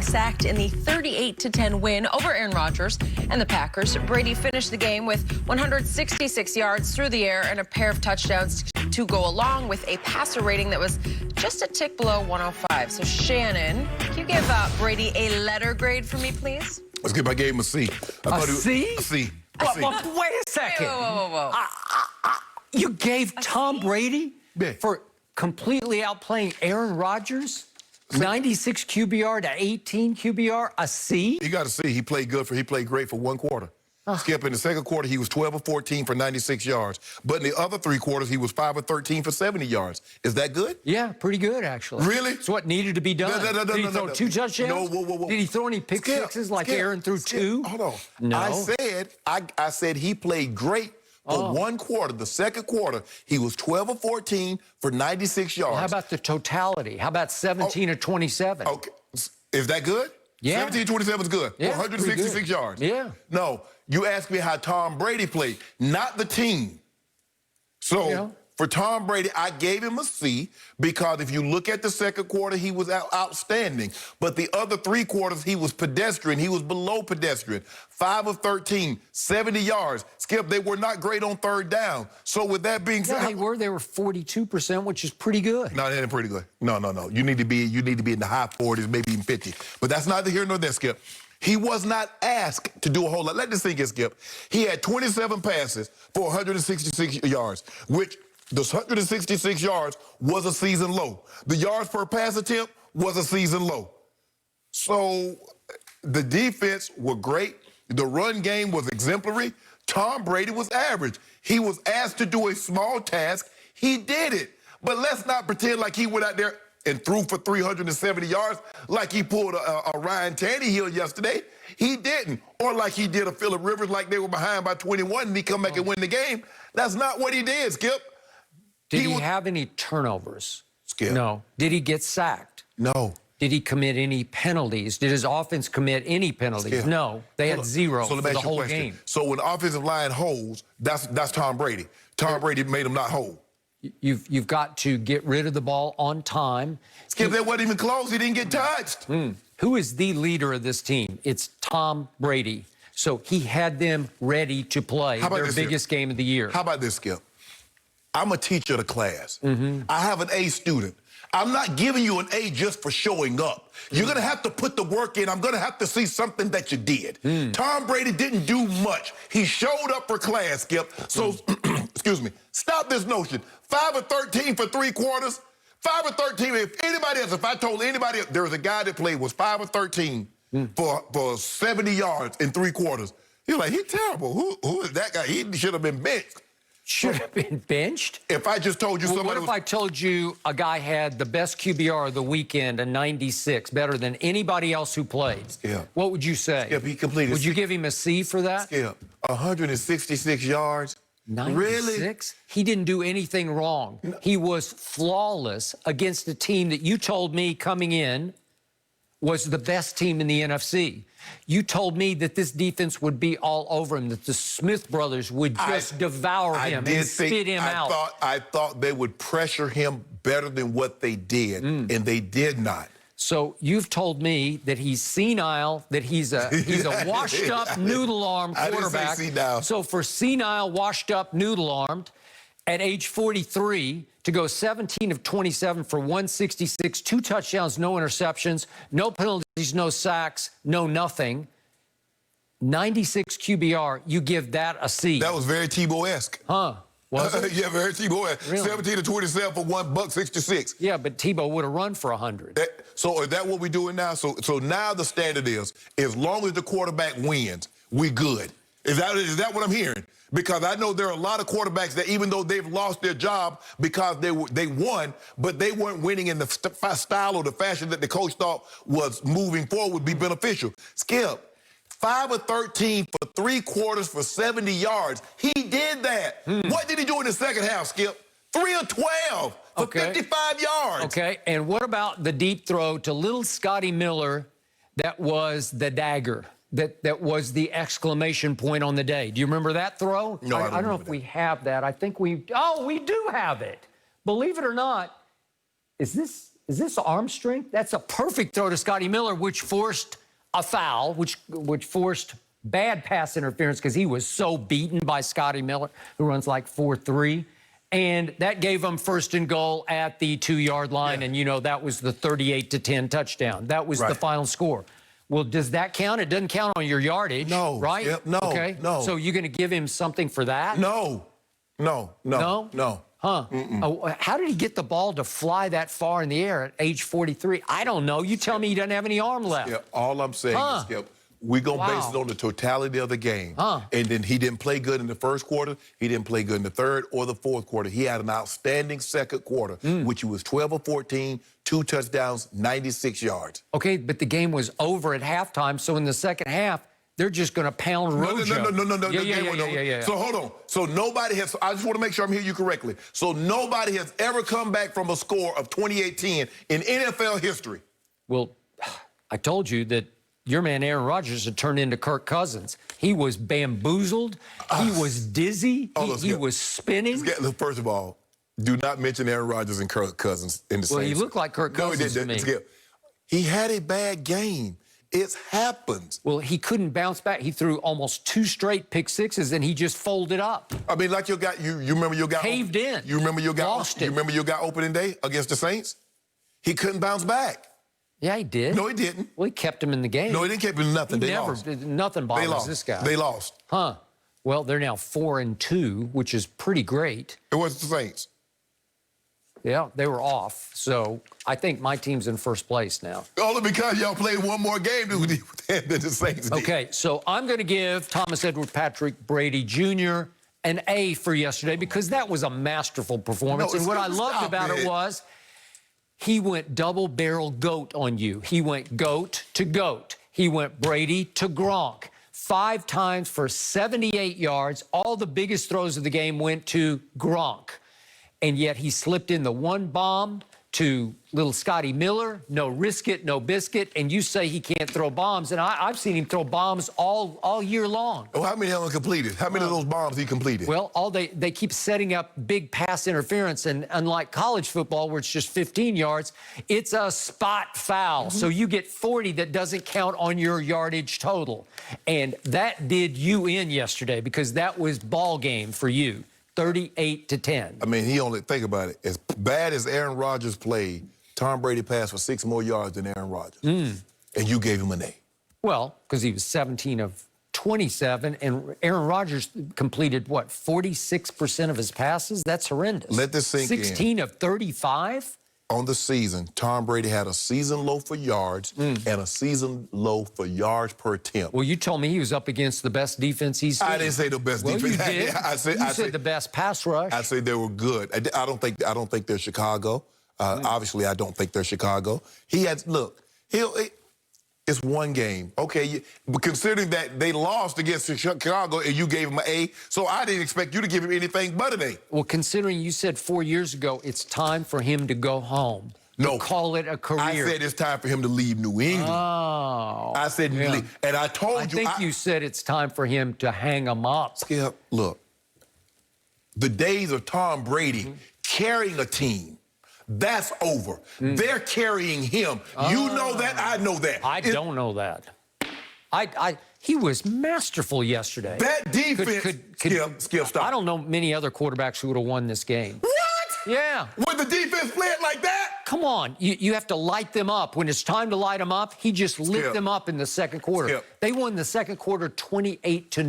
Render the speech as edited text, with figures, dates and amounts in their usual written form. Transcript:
sacked in the 38-10 win over Aaron Rodgers and the Packers. Brady finished the game with 166 yards through the air and a pair of touchdowns to go along with a passer rating that was just a tick below 105. So, Shannon, can you give Brady a letter grade for me, please? Let's give my game a C. A C? A C. Well, wait a second. Whoa. You gave Tom Brady Yeah. for completely outplaying Aaron Rodgers? 96 QBR to 18 QBR, a C? You got to see, he played great for one quarter. Skip, in the second quarter, he was 12 of 14 for 96 yards. But in the other three quarters, he was 5 of 13 for 70 yards. Is that good? Yeah, pretty good, actually. Really? It's what needed to be done. No, Did he throw two touchdowns? No, whoa. Did he throw any pick sixes like Aaron threw two? Hold on. No. I said he played great for one quarter. The second quarter, he was 12 of 14 for 96 yards. Well, how about the totality? How about 17 of 27? Okay. Is that good? Yeah. 17-27 is good. Yeah, 166 yards. Yeah. No, you asked me how Tom Brady played, not the team. So for Tom Brady, I gave him a C because if you look at the second quarter, he was outstanding. But the other three quarters, he was pedestrian. He was below pedestrian. 5 of 13, 70 yards. Skip, they were not great on third down. So with that being said, They were 42%, which is pretty good. No, that ain't pretty good. No. You need to be in the high 40s, maybe even 50. But that's neither here nor there, Skip. He was not asked to do a whole lot. Let this thing in, Skip. He had 27 passes for 166 yards, which the 166 yards was a season low. The yards per pass attempt was a season low. So the defense were great. The run game was exemplary. Tom Brady was average. He was asked to do a small task. He did it. But let's not pretend like he went out there and threw for 370 yards like he pulled a Ryan Tannehill yesterday. He didn't. Or like he did a Phillip Rivers, like they were behind by 21 and he come back and win the game. That's not what he did, Skip. Did he have any turnovers? Skip. No. Did he get sacked? No. Did he commit any penalties? Did his offense commit any penalties? Skip. No. They had zero So for the whole game. So when the offensive line holds, that's Tom Brady. Tom Brady made him not hold. You've got to get rid of the ball on time. Skip, that wasn't even close. He didn't get touched. Who is the leader of this team? It's Tom Brady. So he had them ready to play their biggest game of the year. How about this, Skip? I'm a teacher of the class. I have an A student. I'm not giving you an A just for showing up. You're going to have to put the work in. I'm going to have to see something that you did. Tom Brady didn't do much. He showed up for class, Skip. So, excuse me, stop this notion. 5 of 13 for three quarters. 5 of 13. If I told anybody else, there was a guy that was 5 of 13 for 70 yards in three quarters. You're like, he's terrible. Who is that guy? He should have been benched. Should have been benched? If I just told you somebody What if I told you a guy had the best QBR of the weekend, a 96, better than anybody else who played? Yeah. What would you say? Skip, he completed. Would you give him a C for that? Skip, 166 yards. 96? Really? He didn't do anything wrong. He was flawless against a team that you told me coming in was the best team in the NFC. You told me that this defense would be all over him, that the Smith brothers would just devour him and spit him out. I thought they would pressure him better than what they did, and they did not. So you've told me that he's senile, that he's a washed-up, noodle-armed quarterback. I didn't say senile. So for senile, washed-up, noodle-armed, at age 43, to go 17 of 27 for 166, 2 touchdowns, no interceptions, no penalties, no sacks, no nothing. 96 QBR, you give that a C. That was very Tebow-esque. Huh? Was it? Yeah, very Tebow-esque. Really? 17 to 27 for $1.66. Yeah, but Tebow would have run for 100. So is that what we're doing now? So now the standard is, as long as the quarterback wins, we good. Is that what I'm hearing? Because I know there are a lot of quarterbacks that even though they've lost their job because they won, but they weren't winning in the style or the fashion that the coach thought was moving forward would be beneficial. Skip, 5 of 13 for three quarters for 70 yards. He did that. What did he do in the second half, Skip? 3 of 12 for 55 yards. Okay, and what about the deep throw to little Scotty Miller that was the dagger? That was the exclamation point on the day. Do you remember that throw? No, I don't know if we have that. I think we do have it. Believe it or not, is this Is this arm strength? That's a perfect throw to Scotty Miller, which forced a foul, which forced bad pass interference because he was so beaten by Scotty Miller, who runs like 4.3. And that gave them first and goal at the 2-yard line. And, you know, that was the 38-10 touchdown. That was the final score. Well, does that count? It doesn't count on your yardage, right? Yep, no, okay. no. So you're going to give him something for that? No. Huh? Oh, how did he get the ball to fly that far in the air at age 43? I don't know. You tell me he doesn't have any arm left. Yeah, all I'm saying is, Skip, we're going to base it on the totality of the game. And then he didn't play good in the first quarter. He didn't play good in the third or the fourth quarter. He had an outstanding second quarter, which he was 12 of 14, 2 touchdowns, 96 yards. Okay, but the game was over at halftime, so in the second half, they're just going to pound Rojo. No. Yeah. So hold on. So nobody has, I just want to make sure I'm hearing you correctly. So nobody has ever come back from a score of 28-10 in NFL history. Well, I told you that your man Aaron Rodgers had turned into Kirk Cousins. He was bamboozled. He was dizzy. He was spinning. First of all, do not mention Aaron Rodgers and Kirk Cousins in the same. Well, he looked like Kirk Cousins to me. He had a bad game. It happens. Well, he couldn't bounce back. He threw almost 2 straight pick sixes, and he just folded up. I mean, like you remember your guy caved in. You remember your guy lost it. You remember your guy opening day against the Saints? He couldn't bounce back. Yeah, he did. No, he didn't. Well, he kept him in the game. No, he didn't keep him in nothing. They lost. Nothing bothers this guy. They lost. Huh. Well, they're now 4-2, which is pretty great. It was the Saints. Yeah, they were off. So I think my team's in first place now. Only because y'all played one more game than the Saints did. Okay, so I'm going to give Thomas Edward Patrick Brady Jr. an A for yesterday because that was a masterful performance. And what I loved about it was he went double-barrel GOAT on you. He went GOAT to GOAT. He went Brady to Gronk. 5 times for 78 yards. All the biggest throws of the game went to Gronk. And yet he slipped in the one bomb to little Scotty Miller. No risk it, no biscuit. And you say he can't throw bombs. And I've seen him throw bombs all year long. Oh, how many of them completed? How many of those bombs he completed? Well, they keep setting up big pass interference. And unlike college football, where it's just 15 yards, it's a spot foul. So you get 40 that doesn't count on your yardage total. And that did you in yesterday because that was ball game for you. 38-10. I mean, think about it. As bad as Aaron Rodgers played, Tom Brady passed for 6 more yards than Aaron Rodgers. And you gave him an A. Well, because he was 17 of 27, and Aaron Rodgers completed, what, 46% of his passes? That's horrendous. Let this sink 16 of 35? On the season, Tom Brady had a season low for yards and a season low for yards per attempt. Well, you told me he was up against the best defense he's seen. I didn't say the best defense. You did. I said the best pass rush. I said they were good. I don't think they're Chicago. Obviously, I don't think they're Chicago. It's one game. Okay, but considering that they lost against Chicago and you gave him an A, so I didn't expect you to give him anything but an A. Well, considering you said 4 years ago it's time for him to go home. No. Call it a career. I said it's time for him to leave New England. Oh. I said, and I told you. I think you said it's time for him to hang him up. Skip, look, the days of Tom Brady carrying a team, that's over. They're carrying him. You know that. I know that. I don't know that. He was masterful yesterday. That defense. Skip, stop. I don't know many other quarterbacks who would have won this game. What? Yeah. When the defense played like that? Come on. You have to light them up. When it's time to light them up, he just lit them up in the second quarter. They won the second quarter 28-0.